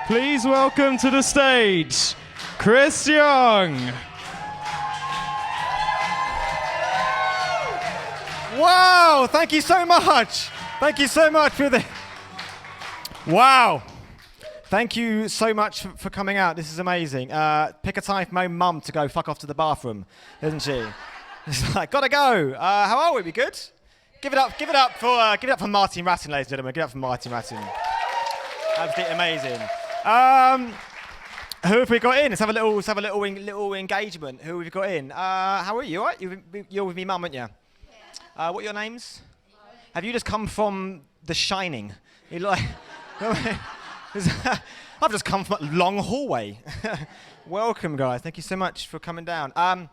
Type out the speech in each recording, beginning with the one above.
Please welcome to the stage, Chris Young. Wow, thank you so much. Thank you so much for the... Wow. Thank you so much for coming out. This is amazing. Pick a time for my mum to go fuck off to the bathroom, isn't she? It's like, gotta go. How are we? We good? Give it up for Martin Ratton, ladies and gentlemen. Give it up for Martin Ratton. Absolutely amazing. Who have we got in? Let's have a little engagement. Who have we got in? How are you? All right? You're with me, mum, aren't you? Yeah. What are your names? Have you just come from The Shining? You like? I've just come from a long hallway. Welcome, guys. Thank you so much for coming down.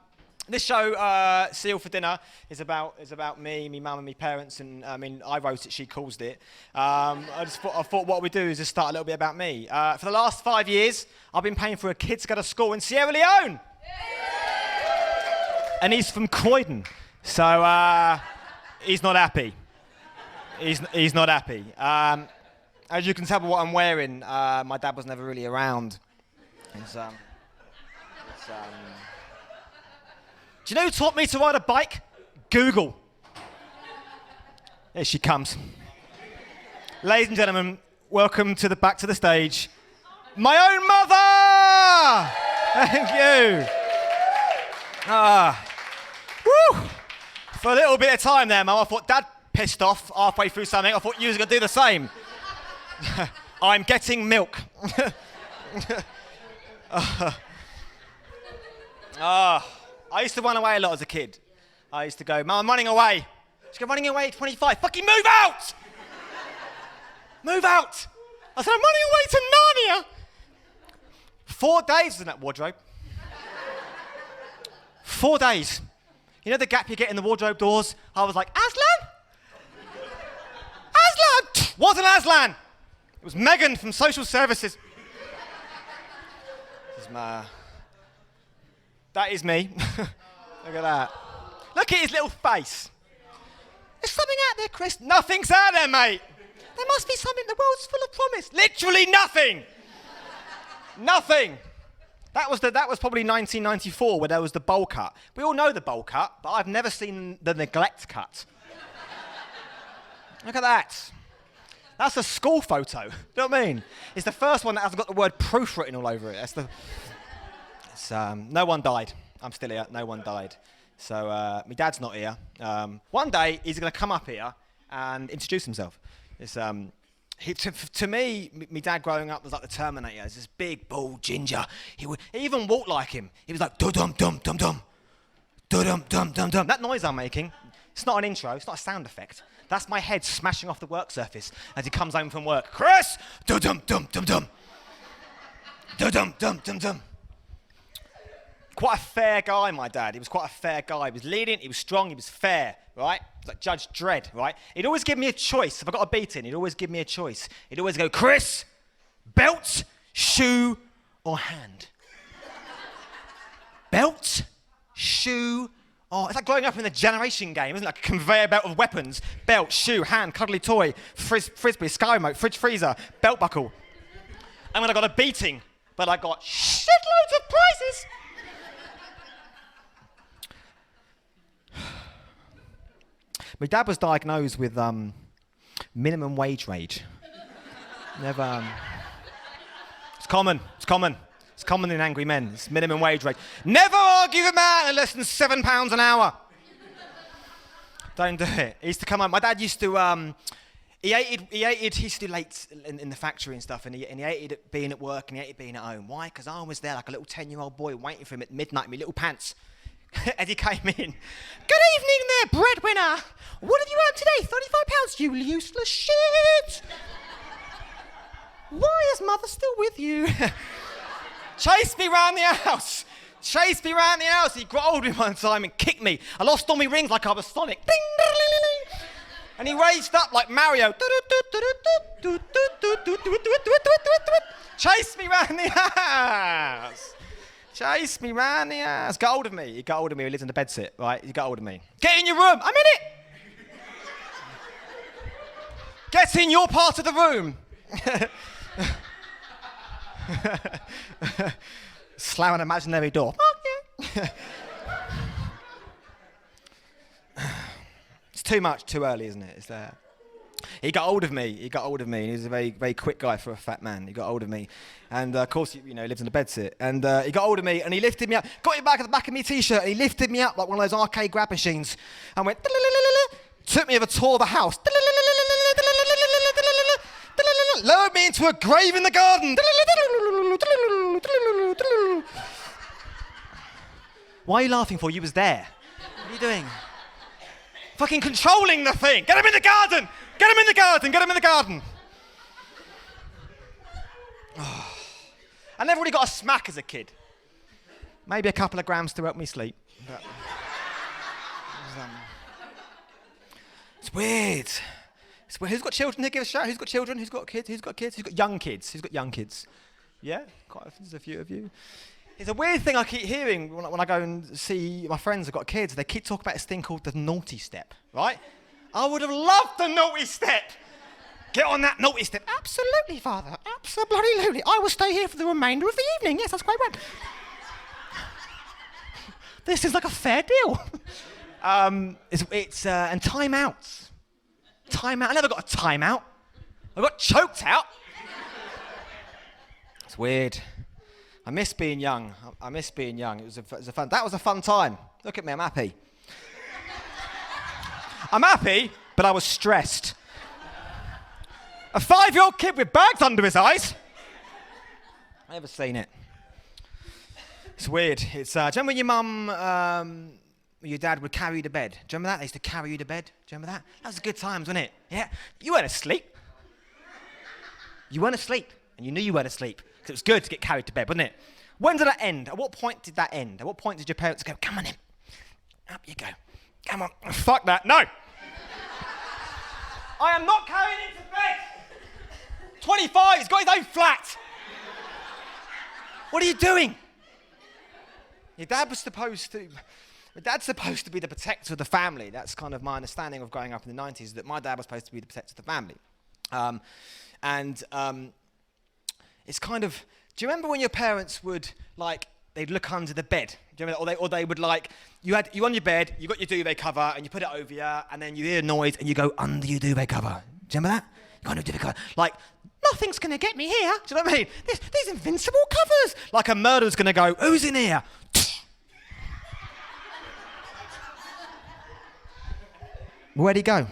This show, Seal for Dinner, is about me, me mum and me parents, and I mean, I wrote it, she caused it. I thought what we do is just start a little bit about me. For the last 5 years, I've been paying for a kid to go to school in Sierra Leone. And he's from Croydon, so he's not happy. He's not happy. As you can tell by what I'm wearing, my dad was never really around. Do you know who taught me to ride a bike? Google. Here she comes. Ladies and gentlemen, welcome to back to the stage, my own mother! Thank you. Woo! For a little bit of time there, Mum, I thought Dad pissed off halfway through something. I thought you was going to do the same. I'm getting milk. I used to run away a lot as a kid. I used to go, Mum, I'm running away. She'd go, running away at 25. Fucking move out! Move out! I said, I'm running away to Narnia. 4 days in that wardrobe. 4 days. You know the gap you get in the wardrobe doors? I was like, Aslan? Aslan! Wasn't Aslan. It was Megan from Social Services. That is me. Look at that. Look at his little face. There's something out there, Chris. Nothing's out there, mate. There must be something. The world's full of promise. Literally nothing. Nothing. That was probably 1994 where there was the bowl cut. We all know the bowl cut, but I've never seen the neglect cut. Look at that. That's a school photo. Do you know what I mean? It's the first one that hasn't got the word proof written all over it. No one died. I'm still here. No one died. So my dad's not here. One day he's going to come up here and introduce himself. To me, my dad growing up was like the Terminator. He's this big, bald ginger. He even walked like him. He was like dum-dum-dum-dum-dum. Dum-dum-dum-dum-dum. That noise I'm making, it's not an intro. It's not a sound effect. That's my head smashing off the work surface as he comes home from work. Chris! Dum-dum-dum-dum-dum. Dum-dum-dum-dum-dum. Quite a fair guy, my dad. He was quite a fair guy. He was lenient, he was strong, he was fair, right? Like Judge Dredd, right? He'd always give me a choice. If I got a beating, he'd always give me a choice. He'd always go, Chris, belt, shoe, or hand? Belt, shoe, or... It's like growing up in the generation game, isn't it? Like a conveyor belt of weapons. Belt, shoe, hand, cuddly toy, frisbee, sky remote, fridge freezer, belt buckle. And when I got a beating, but I got shitloads of prizes. My dad was diagnosed with minimum wage rage. Never. It's common in angry men. It's minimum wage rage. Never argue with a man at less than £7 an hour. Don't do it. He used to come home. My dad used to. He used to do late in the factory and stuff, and he hated being at work and he hated being at home. Why? Because I was there like a little 10-year-old boy waiting for him at midnight in my little pants. As he came in. Good evening there, breadwinner. What have you earned today? £35, you useless shit. Why is mother still with you? Chased me round the house. He growled me one time and kicked me. I lost all my rings like I was Sonic. Ding, ding, ding, ding. And he raised up like Mario. Chased me round the house. Chase me round the house. Got hold of me. He got hold of me. He lives in the bedsit, right? He got hold of me. Get in your room. I'm in it. Get in your part of the room. Slam an imaginary door. Oh, yeah. It's too much, too early, isn't it? It's there. He got hold of me. He was a very, very quick guy for a fat man. He got hold of me. And, of course, he lives in a bedsit. And he got hold of me, and he lifted me up. Got it back at the back of my T-shirt, and he lifted me up like one of those arcade grab machines. And went... Took me over a tour of the house. Lowered me into a grave in the garden. Why are you laughing for? You was there. What are you doing? Fucking controlling the thing. Get him in the garden. Get him in the garden. Get him in the garden. Oh. I never really got a smack as a kid. Maybe a couple of grams to help me sleep. But it's weird. It's weird. Who's got children? Here, give a shout. Who's got children? Who's got kids? Who's got kids? Who's got young kids? Who's got young kids? Yeah, there's a few of you. It's a weird thing I keep hearing when I go and see my friends who've got kids. They keep talking about this thing called the naughty step, right? I would have loved the naughty step. Get on that naughty step. Absolutely, Father. Absolutely. I will stay here for the remainder of the evening. Yes, that's quite right. This is like a fair deal. And timeouts. Timeout. I never got a timeout. I got choked out. It's weird. I miss being young. I miss being young. It was a fun time. Look at me, I'm happy. I'm happy, but I was stressed. A 5-year-old kid with bags under his eyes. I never seen it. It's weird. It's, do you remember when your mum, your dad would carry you to bed? Do you remember that? They used to carry you to bed. Do you remember that? That was good times, wasn't it? Yeah. You weren't asleep. You weren't asleep. And you knew you weren't asleep. Because it was good to get carried to bed, wasn't it? When did that end? At what point did that end? At what point did your parents go, come on in. Up you go. Come on. Fuck that. No. I am not carrying him to bed. 25. He's got his own flat. What are you doing? Your dad was supposed to... My dad's supposed to be the protector of the family. That's kind of my understanding of growing up in the 90s, that my dad was supposed to be the protector of the family. It's kind of... Do you remember when your parents would, like, they'd look under the bed? Do you remember? Or they would, like... You on your bed, you got your duvet cover, and you put it over you, and then you hear a noise, and you go under your duvet cover. Do you remember that? You got under your duvet cover. Like, nothing's going to get me here. Do you know what I mean? These invincible covers. Like a murderer's going to go, who's in here? Where'd he go?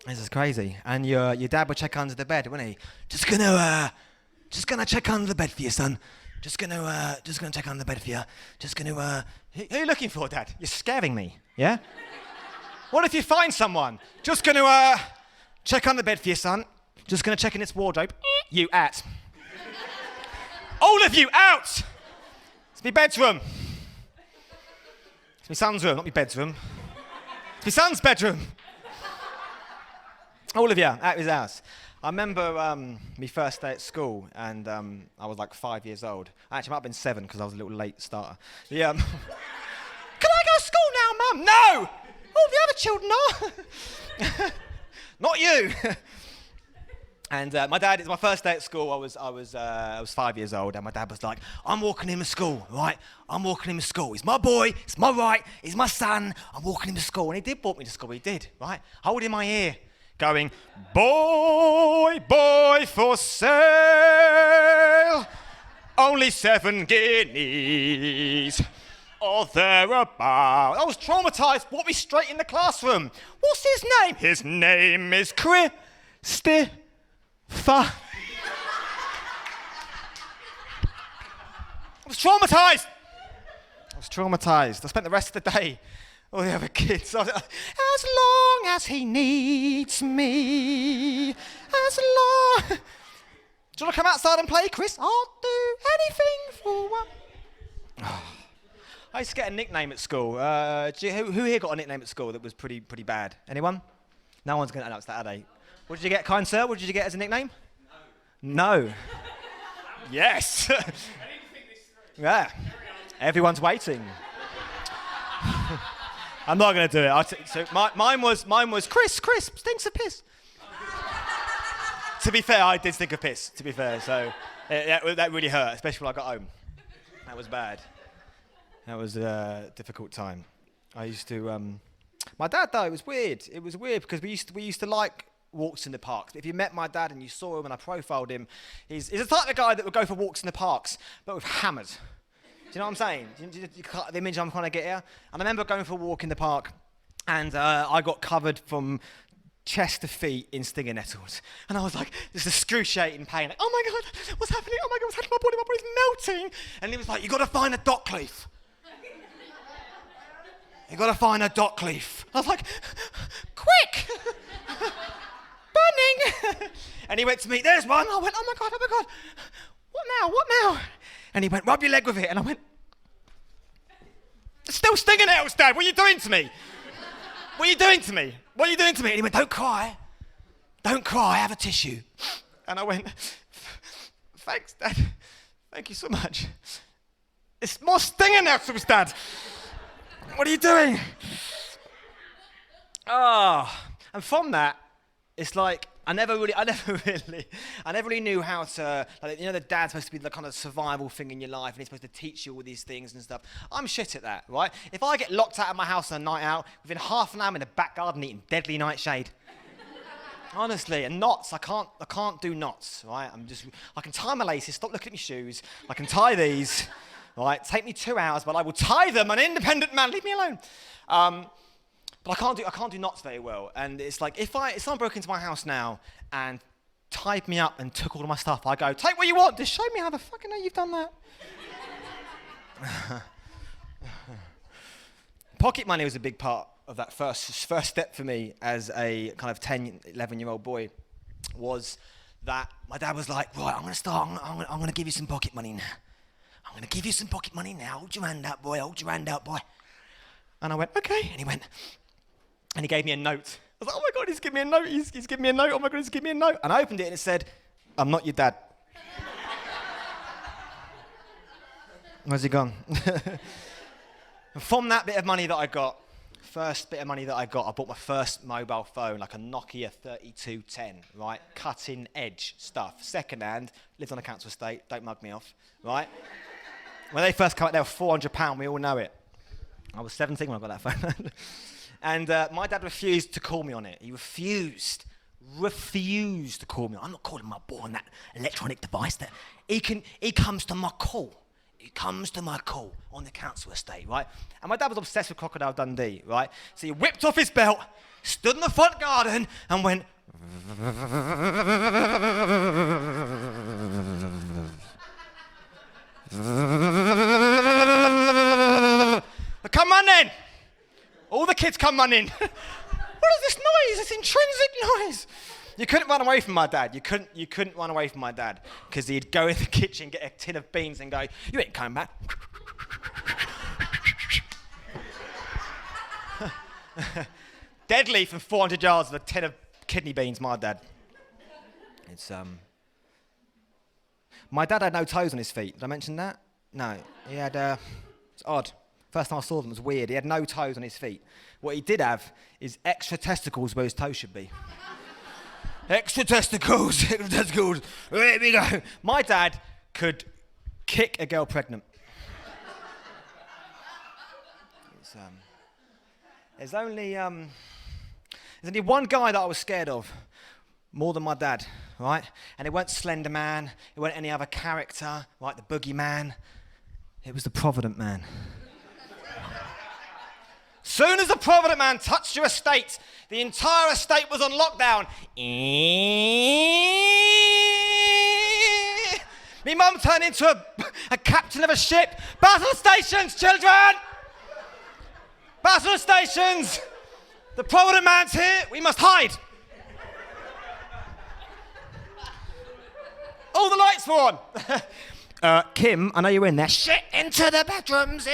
This is crazy. And your dad would check under the bed, wouldn't he? Just gonna check under the bed for you, son. Just gonna check under the bed for you. Who are you looking for, Dad? You're scaring me. Yeah? What if you find someone? Just gonna check under the bed for you, son. Just gonna check in its wardrobe. You out. All of you out. It's my bedroom. It's my son's room, not my bedroom. It's my son's bedroom. All of you, out of his house. I remember my first day at school, and I was like 5 years old. Actually, I might have been 7 because I was a little late starter. Yeah. Can I go to school now, Mum? No! All the other children are. Not you. And my dad, it's my first day at school. I was 5 years old, and my dad was like, I'm walking him to school, right? I'm walking him to school. He's my boy, it's my right, he's my son. I'm walking him to school. And he did walk me to school, he did, right? Holding my ear, going, boy, boy for sale, only 7 guineas, or thereabout. I was traumatised, brought me straight in the classroom. What's his name? His name is Christopher. I was traumatised. I spent the rest of the day with all the other kids. As long as he needs me. As long... Do you want to come outside and play, Chris? I'll do anything for one. I used to get a nickname at school. Who here got a nickname at school that was pretty bad? Anyone? No one's going to announce that, are they? What did you get, kind sir? What did you get as a nickname? No. Yes. I need to think this through. Yeah. Everyone's waiting. I'm not going to do it. So mine was Chris, stinks of piss. To be fair, I did stink of piss, to be fair, so that really hurt, especially when I got home. That was bad. That was a difficult time. I used to, my dad though, it was weird. It was weird because we used to like walks in the parks. If you met my dad and you saw him and I profiled him, he's the type of guy that would go for walks in the parks, but with hammers. Do you know what I'm saying? Do you the image I'm trying to get here? And I remember going for a walk in the park and I got covered from chest to feet in stinger nettles. And I was like, this is excruciating pain. Like, oh my God, what's happening? Oh my God, what's happening to my body? My body's melting. And he was like, you got to find a dock leaf. You got to find a dock leaf. I was like, quick! Burning! And he went to me, there's one. I went, oh my God. What now? And he went, rub your leg with it. And I went, it's still stinging nails, Dad. What are you doing to me? What are you doing to me? And he went, don't cry, have a tissue. And I went, thanks, Dad. Thank you so much. It's more stinging nails, Dad. What are you doing? And from that, it's like, I never really knew how to, like, the dad's supposed to be the kind of survival thing in your life and he's supposed to teach you all these things and stuff. I'm shit at that, right? If I get locked out of my house on a night out, within half an hour I'm in the back garden eating deadly nightshade. Honestly, and knots, I can't do knots, right? I can tie my laces, stop looking at my shoes, I can tie these, right? Take me 2 hours, but I will tie them, an independent man, leave me alone. But I can't do knots very well. And it's like, if someone broke into my house now and tied me up and took all of my stuff, I go, take what you want, just show me how the fucking hell you've done that. Pocket money was a big part of that first step for me as a kind of 10, 11-year-old boy, was that my dad was like, right, I'm going to give you some pocket money now. I'm going to give you some pocket money now. Hold your hand out, boy. And I went, okay. And he went, and he gave me a note. I was like, oh my God, he's giving me a note. He's giving me a note. Oh my God, he's giving me a note. And I opened it and it said, I'm not your dad. Where's he gone? And from that bit of money that I got, I bought my first mobile phone, like a Nokia 3210, right? Cutting edge stuff. Second hand, lived on a council estate, don't mug me off, right? When they first came out, they were £400, we all know it. I was 17 when I got that phone. And my dad refused to call me on it. He refused to call me. I'm not calling my boy on that electronic device. That he comes to my call. He comes to my call on the council estate, right? And my dad was obsessed with Crocodile Dundee, right? So he whipped off his belt, stood in the front garden, and went. Come on in. All the kids come on in. What is this noise? It's intrinsic noise. You couldn't run away from my dad. You couldn't run away from my dad because he'd go in the kitchen, get a tin of beans, and go, "You ain't coming back." Deadly from 400 yards of a tin of kidney beans. My dad. It's My dad had no toes on his feet. Did I mention that? No. He had. It's odd. First time I saw them, it was weird. He had no toes on his feet. What he did have is extra testicles where his toes should be. Extra testicles. Here we go. My dad could kick a girl pregnant. There's only one guy that I was scared of more than my dad, right? And it weren't Slender Man. It weren't any other character, right? The Boogeyman. It was the Provident Man. Soon as the Provident Man touched your estate, the entire estate was on lockdown. Me mum turned into a captain of a ship. Battle stations, children! Battle stations! The Provident Man's here, we must hide. All the lights were on. Kim, I know you're in there. Shit, into the bedrooms.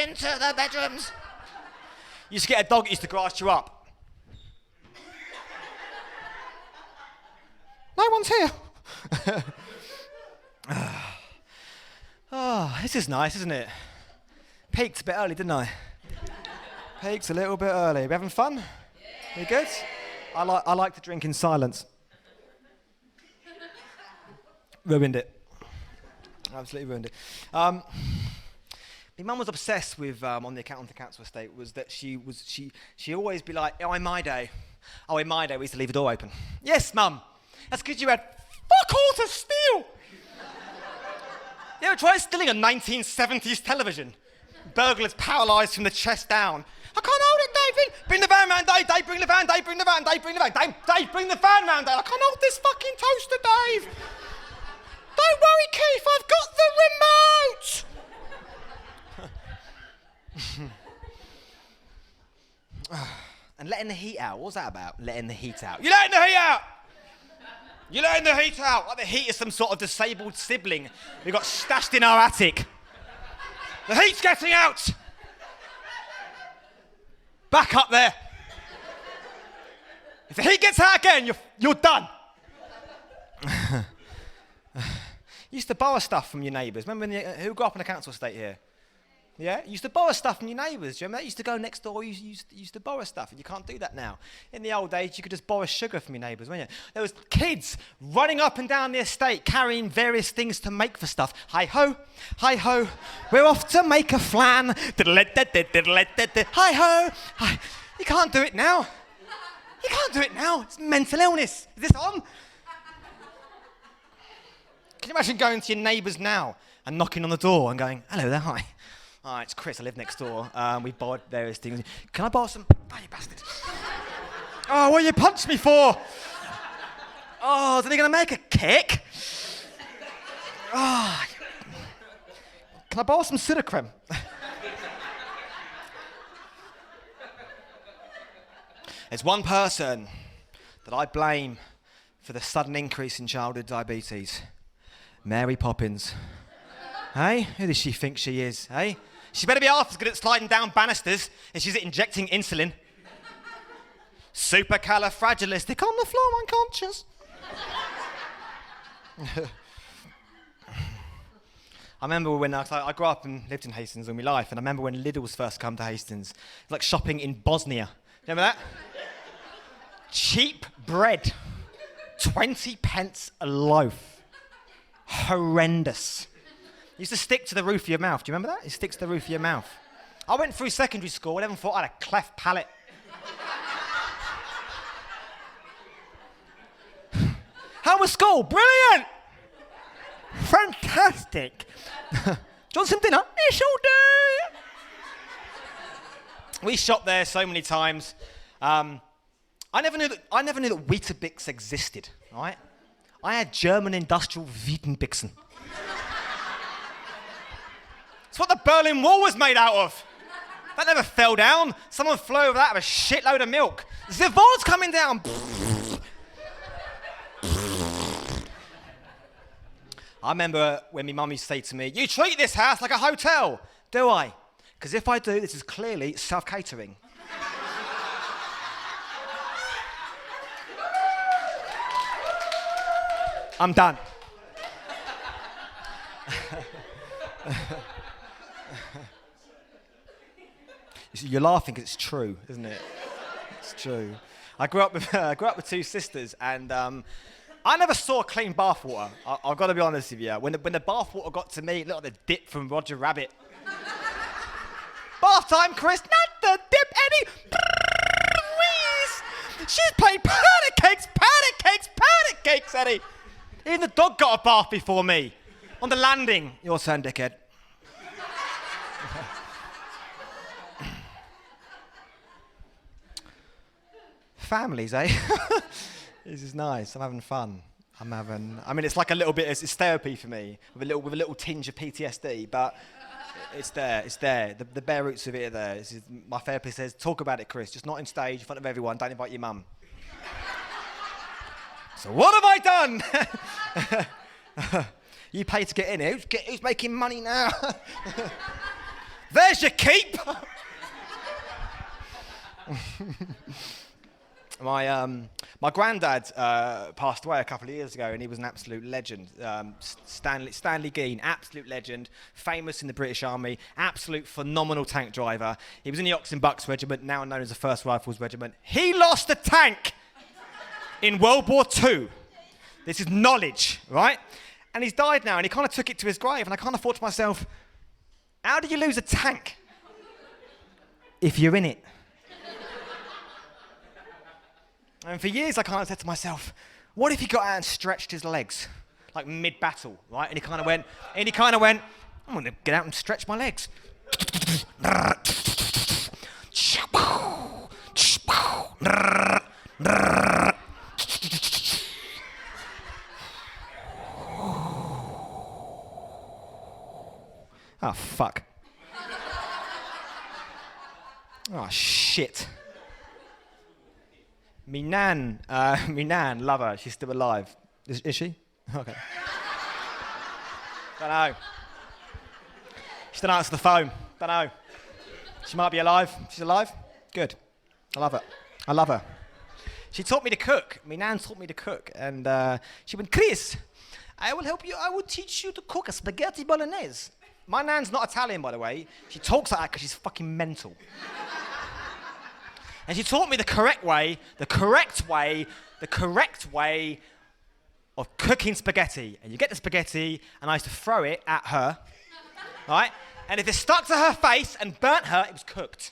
You used to get a dog that used to grass you up. No one's here. This is nice, isn't it? Peaked a bit early, didn't I? Peaked a little bit early. We having fun? Yeah. You good? I like to drink in silence. Ruined it. Absolutely ruined it. My mum was obsessed with, on the council estate, was that she always be like, oh, in my day we used to leave the door open. Yes, mum. That's because you had fuck all to steal. You ever tried stealing a 1970s television? Burglars paralysed from the chest down. I can't hold it, David. Bring the van round, Dave. Dave, bring the van. Dave, bring the van. Dave, bring the van. Dave, bring the van round, Dave. I can't hold this fucking toaster, Dave. Don't worry, Keith. I've got the remote. And letting the heat out. What's that about? Letting the heat out. You're letting the heat out. You're letting the heat out. Like the heat is some sort of disabled sibling we got stashed in our attic. The heat's getting out. Back up there. If the heat gets out again, you're done. You used to borrow stuff from your neighbours. Remember who grew up in a council estate here? Yeah? You used to borrow stuff from your neighbours. Do you remember that? You used to go next door, you used to borrow stuff, and you can't do that now. In the old days, you could just borrow sugar from your neighbours, weren't you? There was kids running up and down the estate, carrying various things to make for stuff. Hi-ho, hi-ho, we're off to make a flan. Hi-ho, hi. You can't do it now. You can't do it now. It's mental illness. Is this on? Can you imagine going to your neighbours now and knocking on the door and going, hello there, hi. Hi, it's Chris, I live next door. We borrowed various things. Can I borrow some? Oh, you bastard. Oh, what you punched me for? Oh, is he going to make a kick? Oh. Can I borrow some Sudocrem? There's one person that I blame for the sudden increase in childhood diabetes. Mary Poppins. Hey? Who does she think she is, hey? She better be half as good at sliding down banisters as she's at injecting insulin. Supercalifragilistic on the floor, unconscious. I remember when I grew up and lived in Hastings all my life, and I remember when Lidl's first come to Hastings. It was like shopping in Bosnia. Remember that? Cheap bread. 20 pence a loaf. Horrendous. It used to stick to the roof of your mouth. Do you remember that? It sticks to the roof of your mouth. I went through secondary school and everyone thought I had a cleft palate. How was school? Brilliant! Fantastic. Do you want some dinner? Yes, I'll do. We shopped there so many times. I never knew that Weetabix existed, right? I had German industrial Wiedenbixen. It's what the Berlin Wall was made out of. That never fell down. Someone flew over that with a shitload of milk. The wall's coming down. I remember when my mum used to say to me, you treat this house like a hotel. Do I? Because if I do, this is clearly self-catering. I'm done. You're laughing because it's true, isn't it? It's true. I grew up with two sisters, and I never saw clean bathwater. I've got to be honest with you. When the bathwater got to me, it looked like the dip from Roger Rabbit. Bath time, Chris. Not the dip, Eddie. She's playing powder cakes, Eddie. Even the dog got a bath before me. On the landing. Your turn, dickhead. Families, eh? This is nice. I'm having fun. It's like a little bit, it's therapy for me, with a little tinge of PTSD, but it's there. The bare roots of it are there. My therapist says, talk about it, Chris, just not on stage, in front of everyone, don't invite your mum. So what have I done? You pay to get in here. Who's making money now? There's your keep. My granddad passed away a couple of years ago, and he was an absolute legend. Stanley Geen, absolute legend, famous in the British Army, absolute phenomenal tank driver. He was in the Ox and Bucks Regiment, now known as the 1st Rifles Regiment. He lost a tank in World War II. This is knowledge, right? And he's died now, and he kind of took it to his grave, and I kind of thought to myself, how do you lose a tank if you're in it? And for years, I kind of said to myself, what if he got out and stretched his legs, like mid-battle, right? And he kind of went, I'm going to get out and stretch my legs. Oh, fuck. Oh, shit. Me nan, love her. She's still alive. Is she? Okay. Don't know. She didn't answer the phone. Don't know. She might be alive. She's alive? Good. I love her. I love her. She taught me to cook. Me nan taught me to cook. And she went, Chris, I will help you. I will teach you to cook a spaghetti bolognese. My nan's not Italian, by the way. She talks like that because she's fucking mental. And she taught me the correct way of cooking spaghetti. And you get the spaghetti, and I used to throw it at her, right? And if it stuck to her face and burnt her, it was cooked.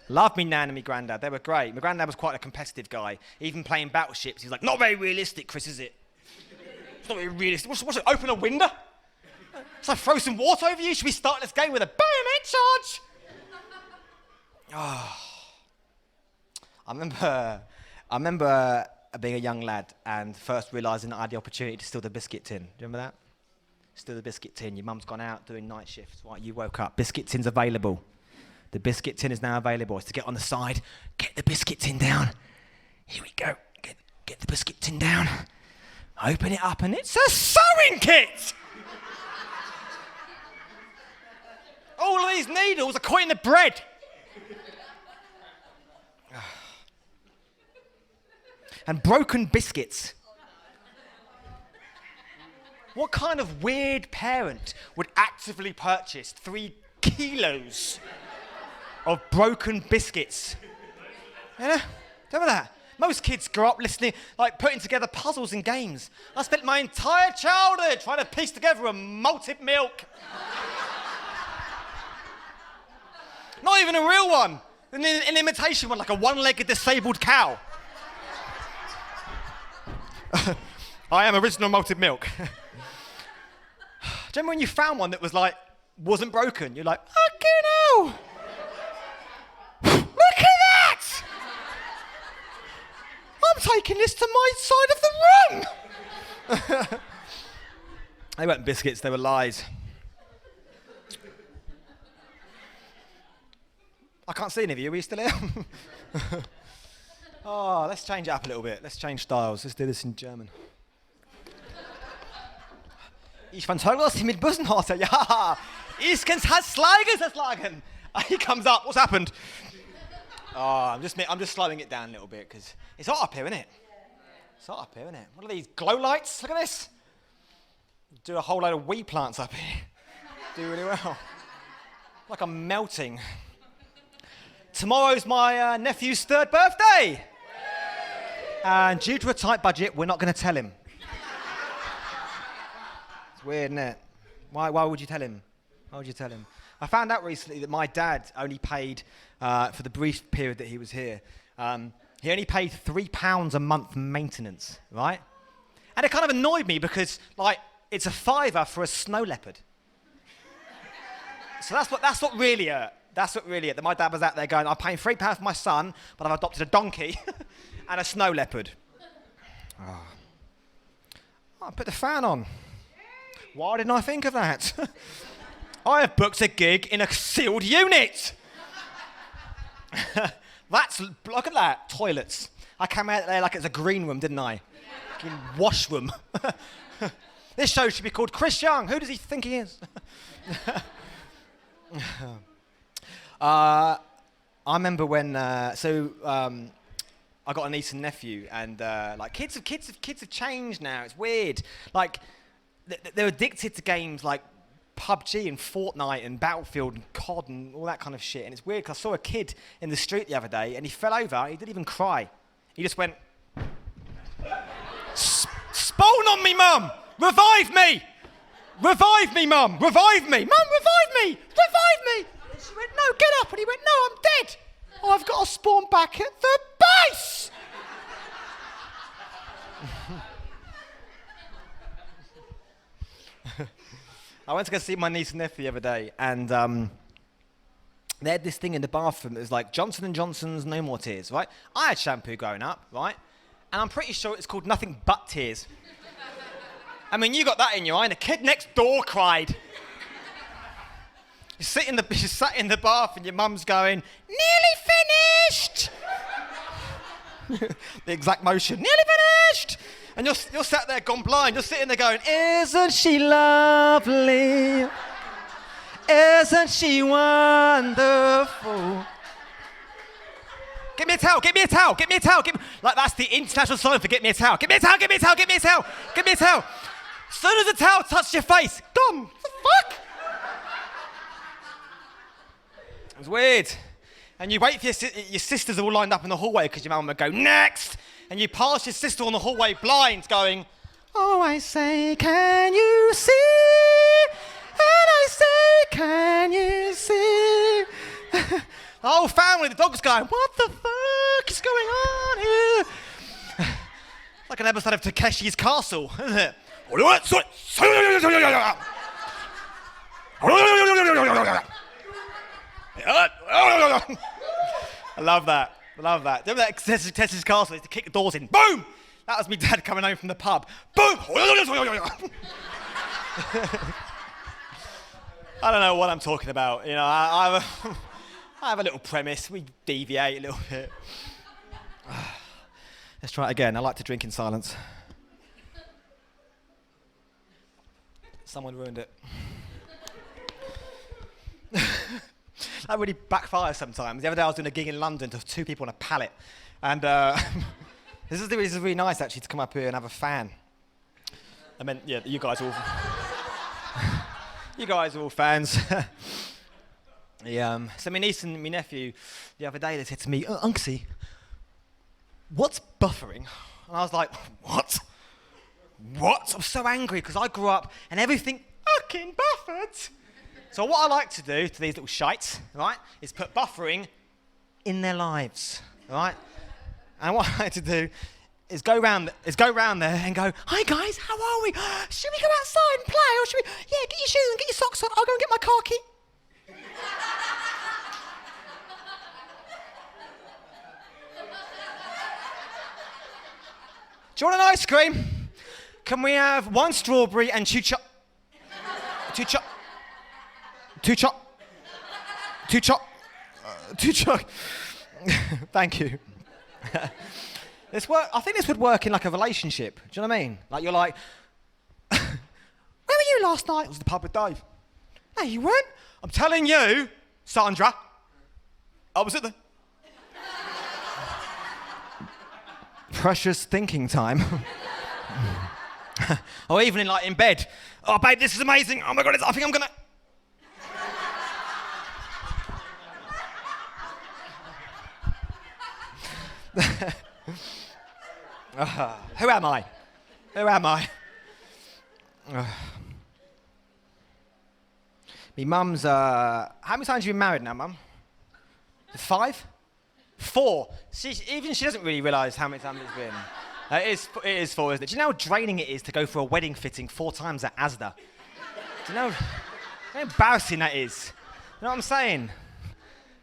Loved me nan and me granddad. They were great. My granddad was quite a competitive guy. Even playing battleships, he's like, not very realistic, Chris, is it? It's not very realistic. What's it, open a window? Should I throw some water over you? Should we start this game with a bayonet charge? Oh. I remember being a young lad and first realising that I had the opportunity to steal the biscuit tin. Do you remember that? Steal the biscuit tin. Your mum's gone out doing night shifts. Right, you woke up. Biscuit tin's available. The biscuit tin is now available. It's to get on the side, get the biscuit tin down. Here we go. Get the biscuit tin down. Open it up and it's a sewing kit! All of these needles are caught in the bread. And broken biscuits. What kind of weird parent would actively purchase 3 kilos of broken biscuits? You know? Remember that? Most kids grow up listening, like putting together puzzles and games. I spent my entire childhood trying to piece together a malted milk. Not even a real one. An imitation one, like a one-legged disabled cow. I am original malted milk. Do you remember when you found one that was like, wasn't broken? You're like, okay, now. Look at that! I'm taking this to my side of the room. They weren't biscuits, they were lies. I can't see any of you. Are you still here? Oh, let's change it up a little bit. Let's change styles. Let's do this in German. Ich fand toll, dass Sie mit Bussen hatte. Ja, ich kann's Slagen. He comes up. What's happened? Oh, I'm just slowing it down a little bit because it's hot up here, isn't it? It's hot up here, isn't it? What are these glow lights? Look at this. Do a whole load of wheat plants up here. Do really well. Like I'm melting. Tomorrow's my nephew's 3rd birthday. And due to a tight budget, we're not going to tell him. It's weird, isn't it? Why would you tell him? Why would you tell him? I found out recently that my dad only paid, for the brief period that he was here, he only paid £3 a month maintenance, right? And it kind of annoyed me because, like, it's a £5 for a snow leopard. So that's what really hurt. That's what really hurt. That my dad was out there going, I'm paying £3 for my son, but I've adopted a donkey and a snow leopard. Oh, I put the fan on. Why didn't I think of that? I have booked a gig in a sealed unit. Look at that, toilets. I came out there like it's a green room, didn't I? Fucking washroom. This show should be called Chris Young. Who does he think he is? I remember when, I got a niece and nephew, and like kids have changed now. It's weird. Like they're addicted to games like PUBG and Fortnite and Battlefield and COD and all that kind of shit. And it's weird because I saw a kid in the street the other day, and he fell over. He didn't even cry. He just went, "Spawn on me, Mum! Revive me! Revive me, Mum! Revive me! Mum, revive me! Revive me! And she went, no, get up. And he went, no, I'm dead. Oh, I've got to spawn back at the base! I went to go see my niece and nephew the other day, and they had this thing in the bathroom that was like Johnson & Johnson's No More Tears, right? I had shampoo growing up, right? And I'm pretty sure it's called Nothing But Tears. I mean, you got that in your eye, and the kid next door cried. You sat in the bath, and your mum's going, nearly finished! The exact motion, nearly finished! And you're sat there gone blind, you're sitting there going, isn't she lovely? Isn't she wonderful? Get me a towel, get me a towel, get me a towel. Like, that's the international sign for get me a towel. Get me a towel, get me a towel, get me a towel, get me a towel. As soon as the towel touched your face, gone. What the fuck? It was weird. And you wait for your sisters are all lined up in the hallway because your mum would go, next. And you pass your sister on the hallway blind going, oh, I say, can you see? And I say, can you see? The whole family, the dog's going, what the fuck is going on here? Like an episode of Takeshi's Castle, isn't it? I love that. I love that. Remember that Takeshi's Castle? He used to kick the doors in. Boom! That was me dad coming home from the pub. Boom! I don't know what I'm talking about. You know, I have a little premise. We deviate a little bit. Let's try it again. I like to drink in silence. Someone ruined it. That really backfires sometimes. The other day I was doing a gig in London to 2 people on a pallet. And this is really nice, actually, to come up here and have a fan. I mean, yeah, you guys are all fans. So my niece and my nephew, the other day, they said to me, Unksy, what's buffering? And I was like, what? What? I'm so angry because I grew up and everything fucking buffered. So what I like to do to these little shites, right, is put buffering in their lives, right? And what I like to do is go round there and go, hi guys, how are we? Should we go outside and play, or should we? Yeah, get your shoes and get your socks on. I'll go and get my car key. Do you want an ice cream? Can we have 1 strawberry and 2 chop? 2 chop. 2 chop. 2 chop. 2 chop. Thank you. I think this would work in like a relationship. Do you know what I mean? Like you're like, where were you last night? I was at the pub with Dave. No, you weren't. I'm telling you, Sandra. I was at the precious thinking time. Or even in bed. Oh, babe, this is amazing. Oh my God, I think I'm gonna. Who am I? Who am I? Me mum's, how many times have you been married now, Mum? 5? 4. She doesn't really realise how many times it's been. It is 4, isn't it? Do you know how draining it is to go for a wedding fitting 4 times at Asda? Do you know how embarrassing that is? You know what I'm saying?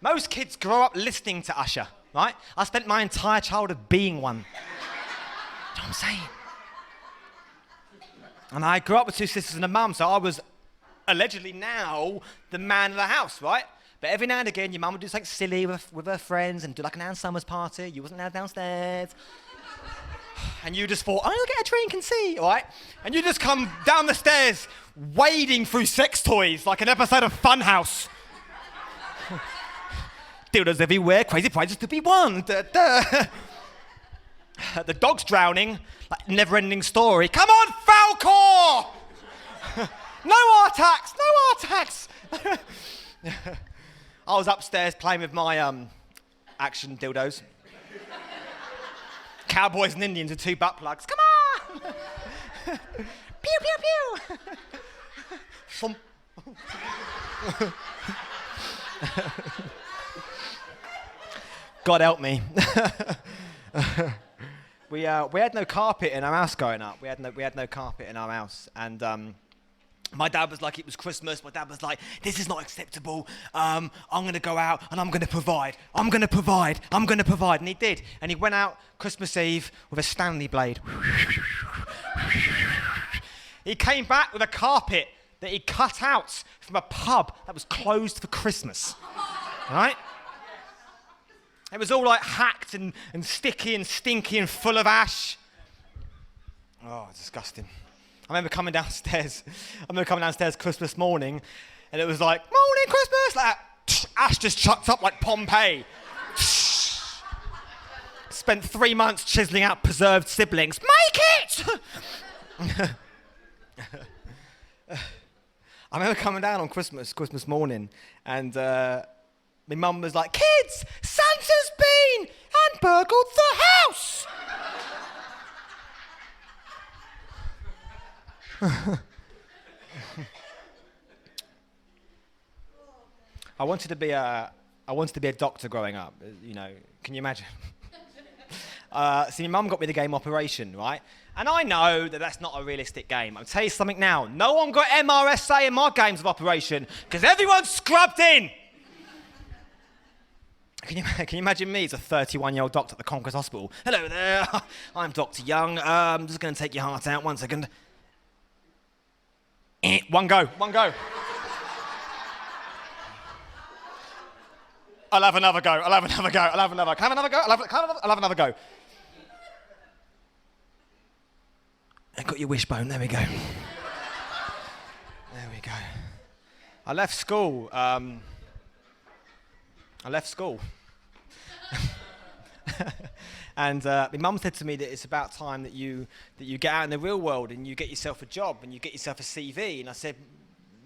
Most kids grow up listening to Usher, right? I spent my entire childhood being one. You know what I'm saying? And I grew up with 2 sisters and a mum, so I was allegedly now the man of the house, right? But every now and again, your mum would do something silly with her friends and do like an Ann Summers party. You wasn't allowed downstairs. And you just thought, I'll get a drink and see, all right? And you just come down the stairs wading through sex toys like an episode of Funhouse. Dildos everywhere, crazy prizes to be won. The dog's drowning, like never-ending story. Come on, Falcor! No Artax, no Artax! I was upstairs playing with my action dildos. Cowboys and Indians with 2 butt plugs. Come on! Pew, pew, pew. Thump. God help me. We had no carpet in our house growing up. We had no carpet in our house, and my dad was like, it was Christmas. My dad was like, this is not acceptable. I'm going to go out and I'm going to provide. I'm going to provide. And he did. And he went out Christmas Eve with a Stanley blade. He came back with a carpet that he cut out from a pub that was closed for Christmas. Right? It was all like hacked and sticky and stinky and full of ash. Oh, disgusting. I remember coming downstairs Christmas morning, and it was like, morning Christmas, like ash just chucked up like Pompeii. Spent 3 months chiseling out preserved siblings. Make it! I remember coming down on Christmas morning, and my mum was like, kids, Santa's been and burgled the house! I wanted to be a doctor growing up, you know, can you imagine? So my mum got me the game Operation, right? And I know that that's not a realistic game. I'll tell you something now. No one got MRSA in my games of Operation because everyone's scrubbed in. Can you imagine me as a 31-year-old doctor at the Conquest Hospital? Hello there, I'm Dr. Young. I'm just going to take your heart out 1 second. One go. I'll have another go. Can I have another go? I got your wishbone. There we go. I left school. And my mum said to me that it's about time that you get out in the real world and you get yourself a job and you get yourself a CV. And I said,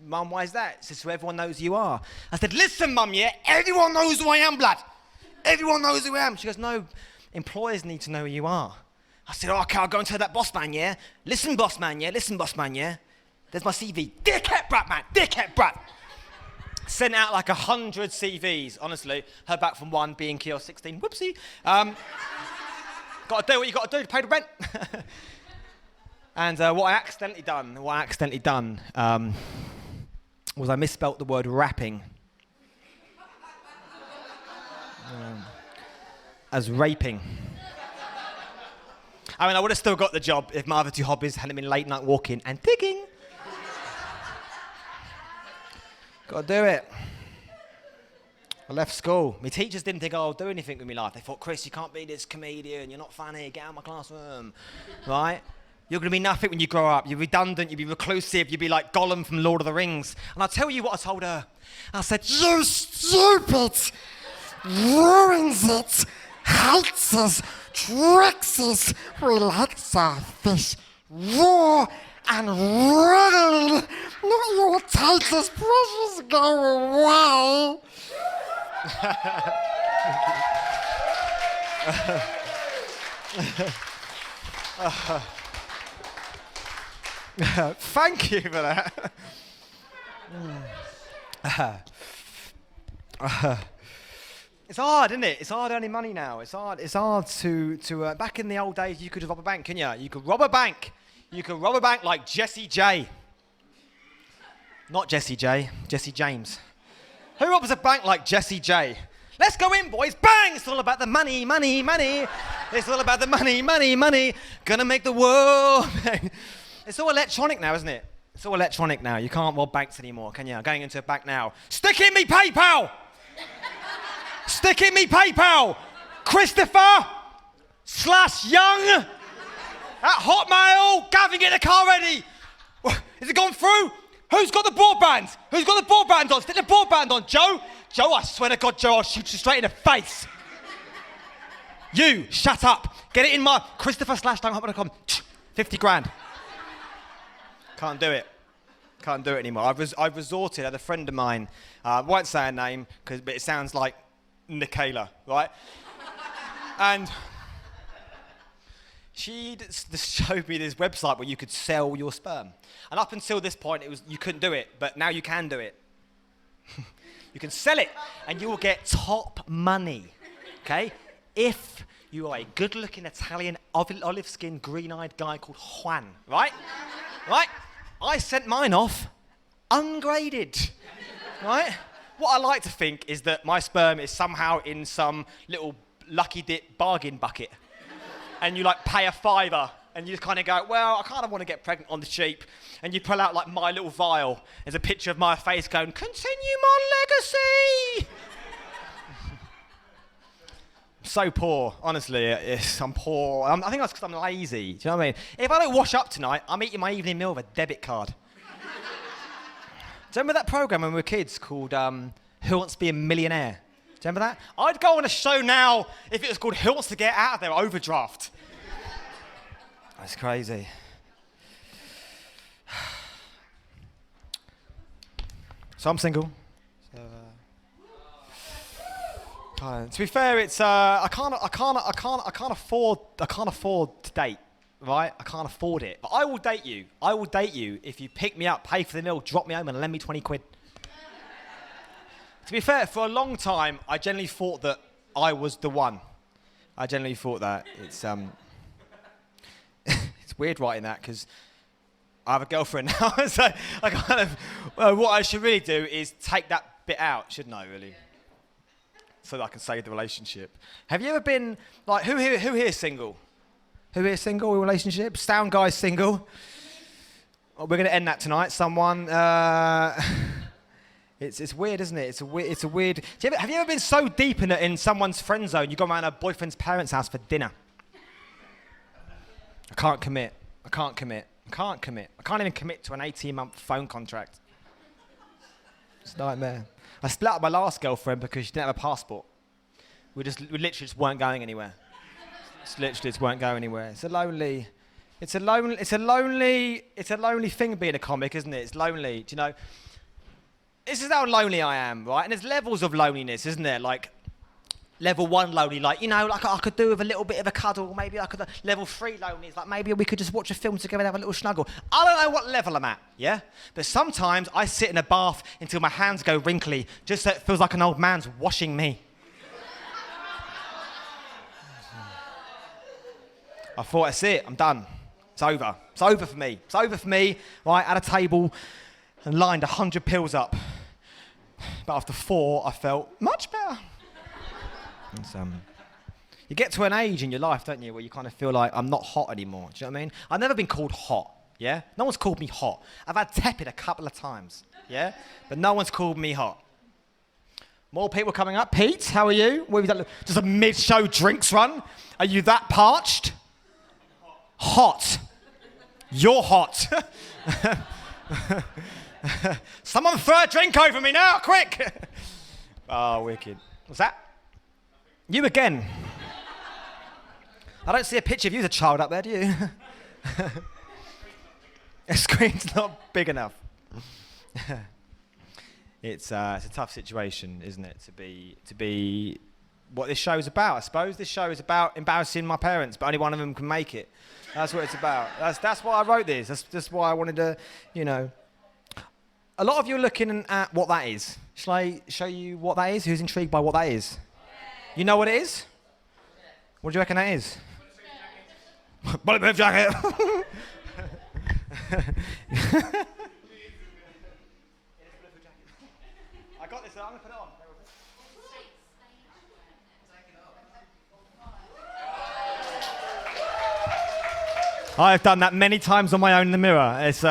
Mum, why is that? She said, so everyone knows who you are. I said, listen, Mum, yeah, everyone knows who I am, blood. Everyone knows who I am. She goes, no, employers need to know who you are. I said, okay, I'll go and tell that boss man, yeah? Listen, boss man, yeah? There's my CV. Dickhead brat, man, dickhead brat. Sent out like 100 CVs, honestly. Heard back from one, being kiosk 16. Whoopsie. Got to do what you got to do to pay the rent. And what I accidentally done was I misspelt the word rapping as raping. I mean, I would have still got the job if my other two hobbies hadn't been late night walking and digging. Got to do it. I left school. My teachers didn't think I'll do anything with my life. They thought, Chris, you can't be this comedian. You're not funny. Get out of my classroom. Right? You're going to be nothing when you grow up. You're redundant. You'll be reclusive. You'll be like Gollum from Lord of the Rings. And I'll tell you what I told her. I said, you stupid, ruins it, hates us, tricks us, relax our fish, raw and wriggling. Not your Titus precious go away. Thank you for that. It's hard, isn't it? It's hard earning money now. It's hard to back in the old days, you could rob a bank, couldn't you? You could rob a bank. You could rob a bank like Jesse J. Not Jesse J, Jesse James. Who robs a bank like Jesse J? Let's go in, boys. Bang! It's all about the money, money, money. It's all about the money, money, money. Gonna make the world. It's all electronic now, isn't it? It's all electronic now. You can't rob banks anymore, can you? I'm going into a bank now. Stick in me PayPal! Stick in me PayPal! Christopher/Young at Hotmail. Gavin, get the car ready. Is it gone through? Who's got the broadband? Who's got the broadband on? Stick the broadband on, Joe. Joe, I swear to God, Joe, I'll shoot you straight in the face. You, shut up. Get it in my Christopher/Young@hotmail.com. 50 grand. Can't do it. Can't do it anymore. I've resorted, I had a friend of mine, I won't say her name, but it sounds like Nicola, right? And she just showed me this website where you could sell your sperm. And up until this point, you couldn't do it, but now you can do it. You can sell it, and you will get top money, okay? If you are a good-looking Italian, olive-skinned, green-eyed guy called Juan, right? Right? I sent mine off ungraded, right? What I like to think is that my sperm is somehow in some little lucky dip bargain bucket. And you like pay a $5 and you just kind of go, well, I kind of want to get pregnant on the cheap. And you pull out like my little vial. There's a picture of my face going, continue my legacy. I'm so poor, honestly. I'm poor. I think that's because I'm lazy. Do you know what I mean? If I don't wash up tonight, I'm eating my evening meal with a debit card. Do you remember that program when we were kids called Who Wants to Be a Millionaire? Do you remember that? I'd go on a show now if it was called Who Wants to Get Out of Their Overdraft. That's crazy. So I'm single. To be fair, it's I can't afford to date, right? I can't afford it. But I will date you. I will date you if you pick me up, pay for the meal, drop me home, and lend me 20 quid. To be fair, for a long time, I generally thought that I was the one. I generally thought that. It's it's weird writing that because I have a girlfriend now. So I kind of what I should really do is take that bit out, shouldn't I? Really, so that I can save the relationship. Have you ever been like who here is single? Who here is single in relationship? Sound guy's single. Oh, we're going to end that tonight. Someone. It's weird, isn't it? It's a weird. Have you ever been so deep in someone's friend zone you go around a boyfriend's parents' house for dinner? I can't commit. I can't even commit to an 18-month phone contract. It's a nightmare. I split up with my last girlfriend because she didn't have a passport. We literally just weren't going anywhere. Just weren't going anywhere. It's a lonely thing being a comic, isn't it? It's lonely. Do you know? This is how lonely I am, right? And there's levels of loneliness, isn't there? Like, level 1 lonely, like, you know, like I could do with a little bit of a cuddle. Maybe I could. Level 3 lonely is like maybe we could just watch a film together and have a little snuggle. I don't know what level I'm at, yeah? But sometimes I sit in a bath until my hands go wrinkly, just so it feels like an old man's washing me. I thought, that's it, I'm done. It's over. It's over for me. It's over for me, right, at a table and lined 100 pills up. But after 4, I felt much better. You get to an age in your life, don't you, where you kind of feel like I'm not hot anymore. Do you know what I mean? I've never been called hot, yeah? No one's called me hot. I've had tepid a couple of times, yeah? But no one's called me hot. More people coming up. Pete, how are you? What have you done? Just a mid-show drinks run? Are you that parched? Hot. You're hot. Someone throw a drink over me now, quick! Oh, wicked. What's that? You again. I don't see a picture of you as a child up there, do you? The screen's not big enough. It's a tough situation, isn't it, to be what this show is about. I suppose this show is about embarrassing my parents, but only one of them can make it. That's what it's about. That's why I wrote this. That's why I wanted to, you know. A lot of you are looking at what that is. Shall I show you what that is? Who's intrigued by what that is? You know what it is? What do you reckon that is? Bulletproof jacket. I got this. I'm gonna put it on. I've done that many times on my own in the mirror. It's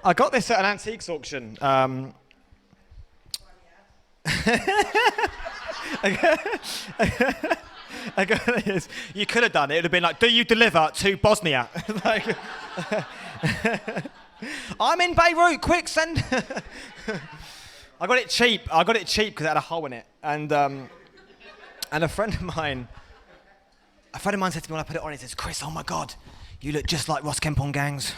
I got this at an antiques auction. I got this. You could have done it. It would have been like, do you deliver to Bosnia? Like, I'm in Beirut, quick, send. I got it cheap because it had a hole in it. And a friend of mine said to me when I put it on, he says, Chris, oh my God, you look just like Ross Kemp on Gangs.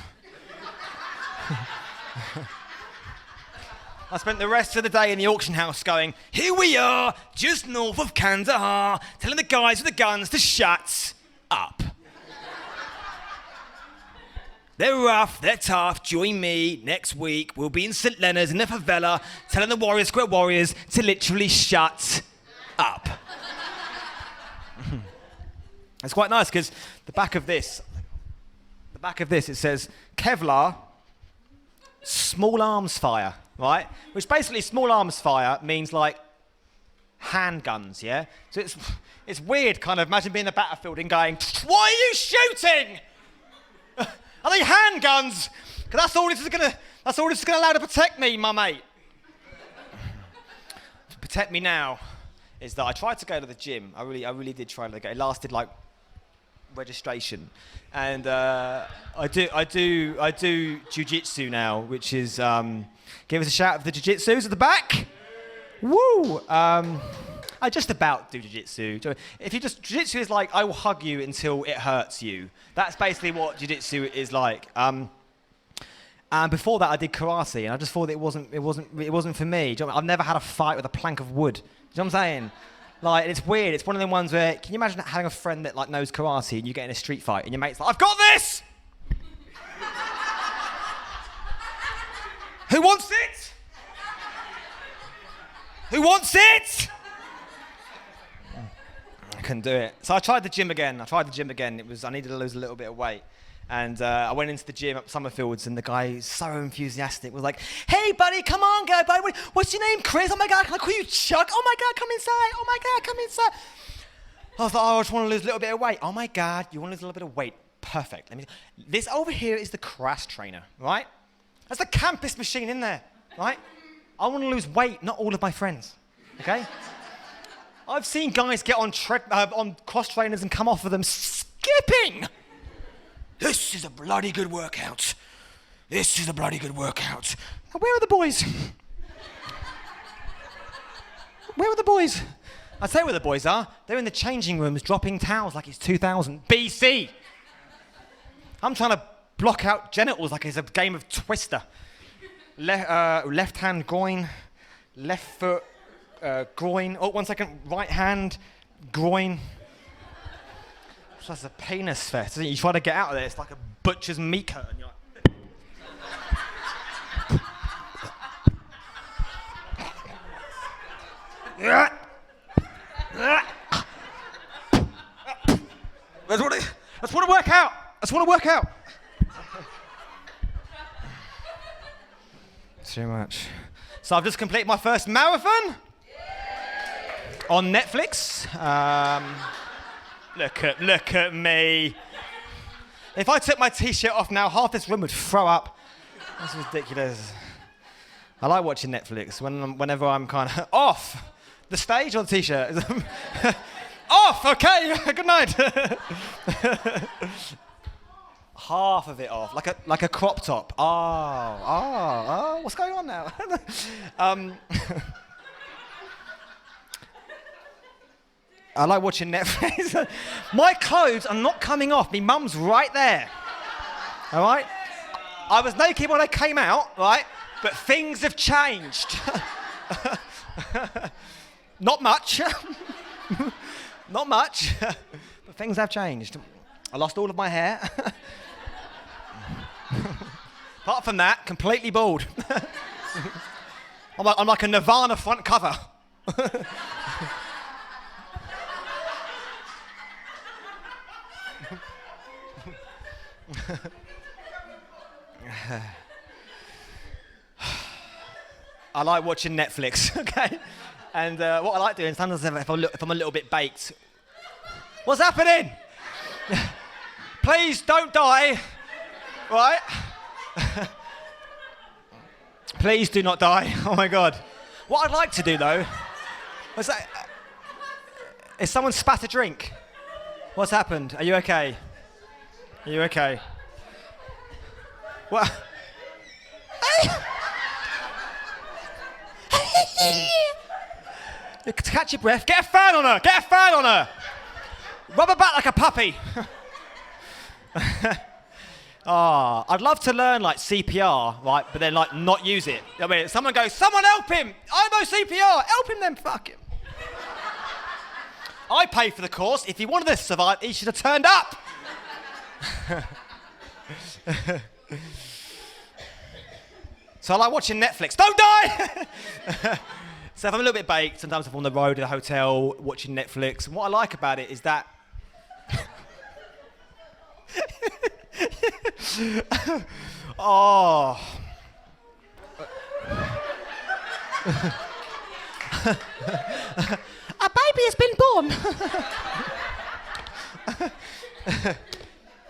I spent the rest of the day in the auction house going, here we are, just north of Kandahar, telling the guys with the guns to shut up. They're rough, they're tough. Join me next week. We'll be in St. Leonard's in the favela telling the Warriors, Square Warriors, to literally shut up. It's quite nice because the back of this, it says Kevlar, small arms fire, right? Which basically, small arms fire means like handguns, yeah? So it's weird, kind of, imagine being in the battlefield and going, "Why are you shooting? Are they handguns? Because that's all this is gonna allow to protect me, my mate." To protect me now is that I tried to go to the gym. I really did try to go. It lasted like registration, and I do jiu-jitsu now, which is give us a shout for the jiu-jitsus at the back. Woo! I just about do jiu-jitsu. If you just jiu-jitsu is like I will hug you until it hurts you. That's basically what jiu-jitsu is like. And before that, I did karate, and I just thought it wasn't for me. Do you know what I mean? I've never had a fight with a plank of wood. Do you know what I'm saying? Like, it's weird. It's one of them ones where, can you imagine having a friend that like knows karate and you get in a street fight and your mate's like, "I've got this! Who wants it? Who wants it?" I couldn't do it. So I tried the gym again. I needed to lose a little bit of weight. And I went into the gym at Summerfields, and the guy, so enthusiastic, was like, "Hey, buddy, come on, guy, buddy. What's your name, Chris? Oh, my God, can I call you Chuck? Oh, my God, come inside. Oh, my God, come inside." I was like, "Oh, I just want to lose a little bit of weight." "Oh, my God, you want to lose a little bit of weight? Perfect. This over here is the crash trainer, right? That's the campus machine in there, right? I want to lose weight, not all of my friends, okay? I've seen guys get on cross trainers and come off of them skipping. This is a bloody good workout. This is a bloody good workout. Now, where are the boys? Where are the boys? I tell you where the boys are. They're in the changing rooms dropping towels like it's 2000 BC. I'm trying to block out genitals like it's a game of Twister. Left hand groin, left foot groin. Oh, 1 second. Right hand groin. So that's a penis fest. You try to get out of there, it's like a butcher's meat curtain. You're like, Let's want to work out. Too much. So I've just completed my first marathon on Netflix. Look at me. If I took my t-shirt off now, half this room would throw up. That's ridiculous. I like watching Netflix whenever I'm kind of off the stage or the t-shirt. Off, okay, good night. Half of it off, like a crop top. Oh, what's going on now? I like watching Netflix. My clothes are not coming off. My mum's right there. All right? I was naked when I came out, right? But things have changed. Not much. Not much. But things have changed. I lost all of my hair. Apart from that, completely bald. I'm like a Nirvana front cover. I like watching Netflix, okay? And what I like doing sometimes if I'm a little bit baked. What's happening? Please don't die, right? Please do not die. Oh my God. What I'd like to do though, was that, is someone spat a drink? What's happened? Are you okay? Are you okay? What? To catch your breath, get a fan on her! Rub her back like a puppy. I'd love to learn like CPR, right, but then like not use it. I mean, someone goes, "Someone help him! I know CPR, help him then, fuck him." I paid for the course. If he wanted to survive, he should have turned up. So I like watching Netflix. Don't die! So if I'm a little bit baked, sometimes I'm on the road at a hotel watching Netflix. And what I like about it is that... Oh. A baby has been born.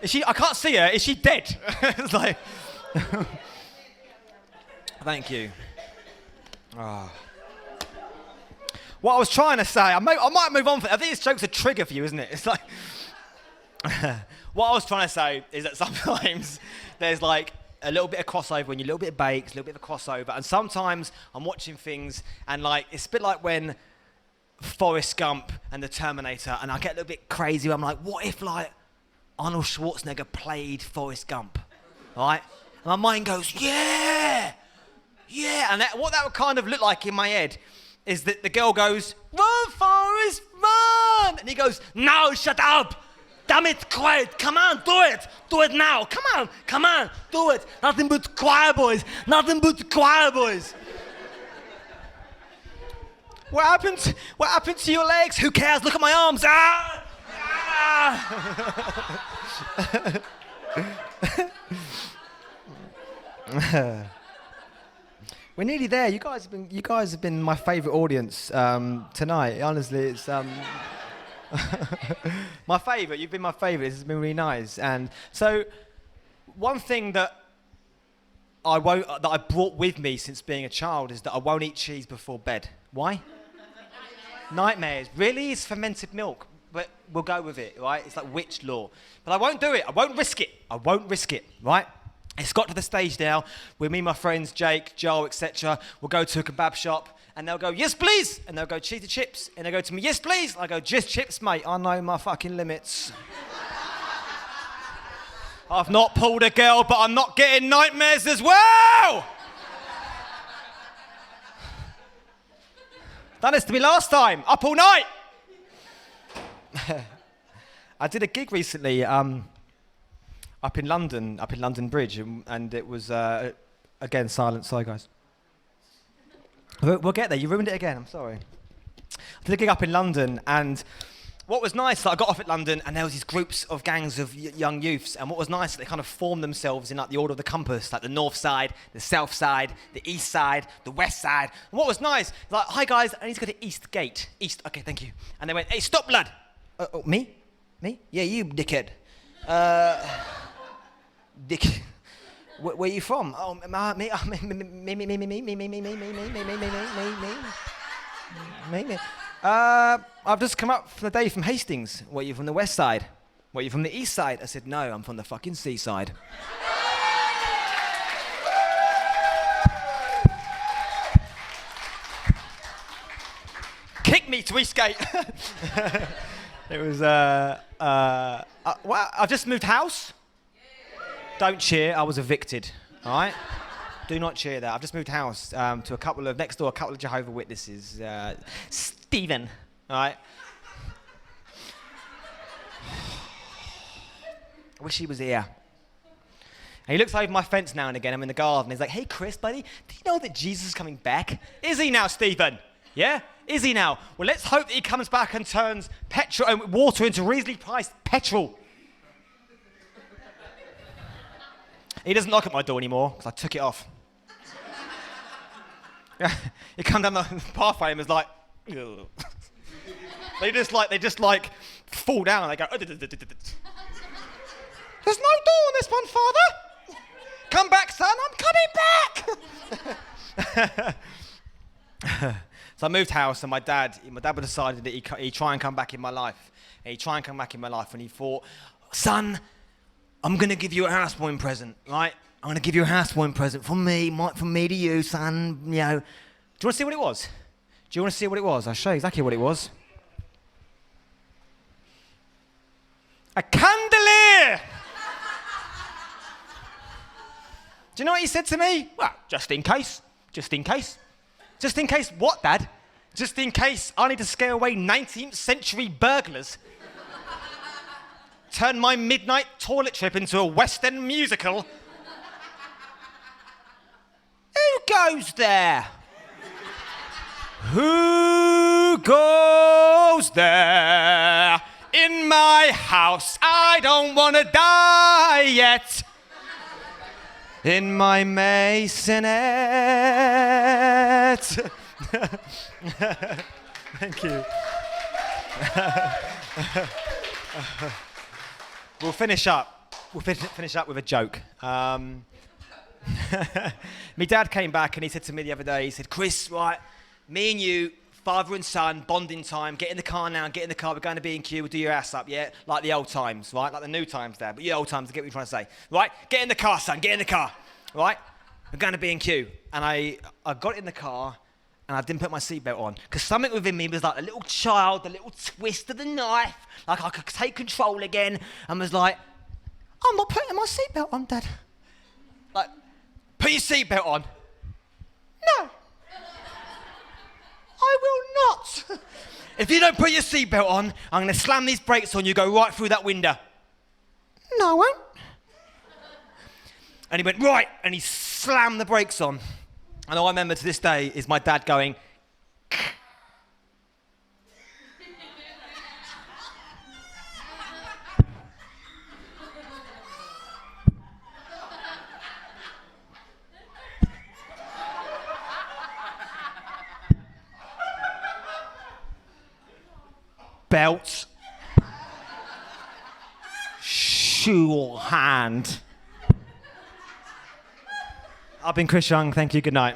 Is she? I can't see her. Is she dead? It's like. Thank you. Oh. What I was trying to say, I might move on. I think this joke's a trigger for you, isn't it? It's like. What I was trying to say is that sometimes there's like a little bit of crossover when you're a little bit baked, a little bit of a crossover, and sometimes I'm watching things and like it's a bit like when Forrest Gump and the Terminator, and I get a little bit crazy. I'm like, what if like Arnold Schwarzenegger played Forrest Gump, right? And my mind goes, yeah, and what that would kind of look like in my head is that the girl goes, run, Forrest, run, and he goes, no, shut up. Damn it, quiet, come on, do it now, come on, do it. Nothing but choir boys. What happened to your legs? Who cares, look at my arms. We're nearly there. You guys have been my favourite audience tonight. Honestly, it's my favourite. You've been my favourite. This has been really nice. And so, one thing that I brought with me since being a child is that I won't eat cheese before bed. Why? Nightmares. Really? It's fermented milk. But we'll go with it, right? It's like witch law. But I won't do it. I won't risk it, right? It's got to the stage now where me and my friends, Jake, Joel, etc., will go to a kebab shop and they'll go, yes, please. And they'll go, cheesy chips. And they'll go to me, yes, please. I go, just chips, mate. I know my fucking limits. I've not pulled a girl, but I'm not getting nightmares as well. Done this to me last time. Up all night. I did a gig recently up in London Bridge, and it was, again, silent. Sorry, guys. We'll get there. You ruined it again. I'm sorry. I did a gig up in London, and what was nice, I got off at London, and there was these groups of gangs of young youths, and what was nice, they kind of formed themselves in like the order of the compass, like the north side, the south side, the east side, the west side. And what was nice, like, hi guys, I need to go to East Gate. East, okay, thank you. And they went, hey, stop, lad. Me? Yeah, you, dickhead. Dick. Where are you from? Oh, me. I've just come up for the day from Hastings. What, are you from the west side? What, are you from the east side? I said, no, I'm from the fucking seaside. Kick me to Eastgate. It was, well, I've just moved house. Don't cheer, I was evicted, all right? Do not cheer that. I've just moved house to a couple of Jehovah's Witnesses. Stephen, all right? I wish he was here. And he looks over my fence now and again. I'm in the garden. He's like, hey, Chris, buddy, do you know that Jesus is coming back? Is he now, Stephen? Yeah? Is he now? Well, let's hope that he comes back and turns petrol and water into reasonably priced petrol. He doesn't knock at my door anymore because I took it off. Yeah, he come down the pathway and was like, ugh. They just fall down and they go, there's no door on this one, Father. Come back, son, I'm coming back. So I moved house, and my dad decided that he'd try and come back in my life. And he thought, son, I'm going to give you a housewarming present, right? I'm going to give you a housewarming present from me to you, son. You know. Do you want to see what it was? Do you want to see what it was? I'll show you exactly what it was. A candelier! Do you know what he said to me? Well, just in case. Just in case. Just in case what, Dad? Just in case I need to scare away 19th century burglars turn my midnight toilet trip into a West End musical. Who goes there? Who goes there? In my house, I don't want to die yet. In my masonette. Thank you. We'll finish up. Finish up with a joke. My dad came back and he said to me the other day, he said, Chris, right, me and you, father and son, bonding time, get in the car now, get in the car, we're going to B&Q, we'll do your ass up, yeah? Like the old times, right? Like the new times, Dad, but the old times, I get what you're trying to say. Right? Get in the car, son, get in the car, right? We're going to B&Q. And I got in the car and I didn't put my seatbelt on because something within me was like a little child, a little twist of the knife, like I could take control again, and was like, I'm not putting my seatbelt on, Dad. Like, put your seatbelt on. No. I will not. If you don't put your seatbelt on, I'm going to slam these brakes on you, go right through that window. No, I won't. And he went, right, and he slammed the brakes on. And all I remember to this day is my dad going, belt, shoe hand. I've been Chris Young, thank you, good night.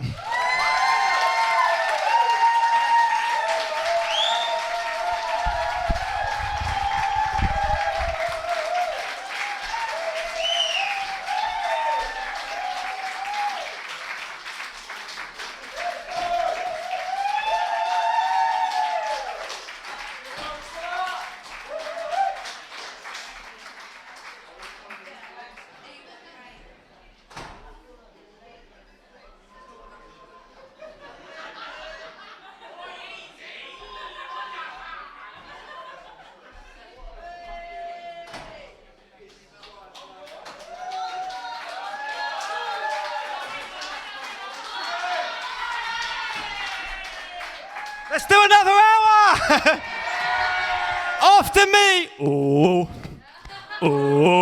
Let's do another hour! After me! Oh, oh.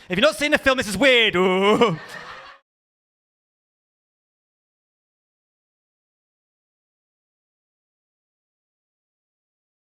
If you've not seen the film, this is weird. Oh.